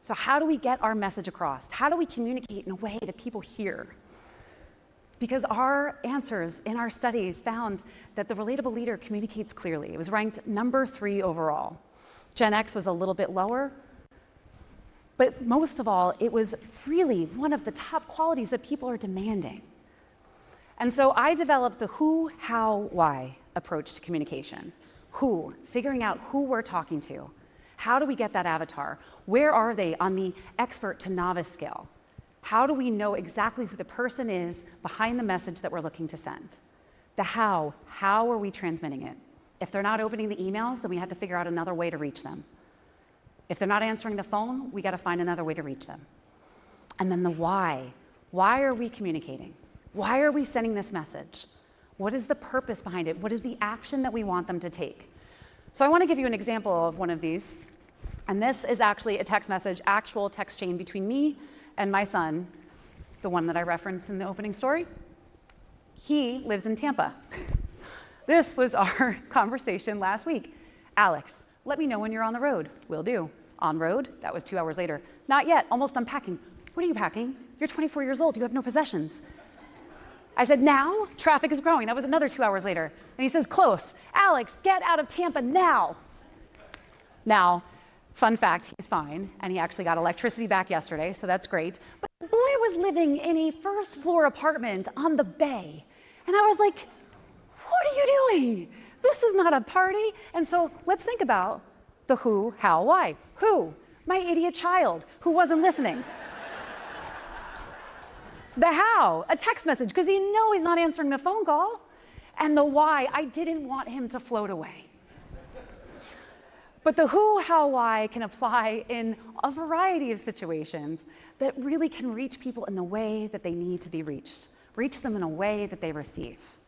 So how do we get our message across? How do we communicate in a way that people hear? Because our answers in our studies found that the relatable leader communicates clearly. It was ranked number 3 overall. Gen X was a little bit lower, but most of all, it was really one of the top qualities that people are demanding. And so I developed the who, how, why approach to communication. Who, figuring out who we're talking to. How do we get that avatar? Where are they on the expert to novice scale? How do we know exactly who the person is behind the message that we're looking to send? The how are we transmitting it? If they're not opening the emails, then we have to figure out another way to reach them. If they're not answering the phone, we got to find another way to reach them. And then the why. Why are we communicating? Why are we sending this message? What is the purpose behind it? What is the action that we want them to take? So I want to give you an example of one of these. And this is actually a text message, actual text chain between me and my son, the one that I referenced in the opening story. He lives in Tampa. This was our conversation last week. Alex, let me know when you're on the road. Will do. On road? That was 2 hours later. Not yet, almost unpacking. What are you packing? You're 24 years old, you have no possessions. I said, now? Traffic is growing. That was another 2 hours later. And he says, close. Alex, get out of Tampa now. Now, fun fact, he's fine, and he actually got electricity back yesterday, so that's great. But the boy was living in a first-floor apartment on the bay. And I was like, what are you doing? This is not a party. And so let's think about the who, how, why. Who? My idiot child who wasn't listening. The how, a text message, because you know he's not answering the phone call. And the why, I didn't want him to float away. But the who, how, why can apply in a variety of situations that really can reach people in the way that they need to be reached. Reach them in a way that they receive.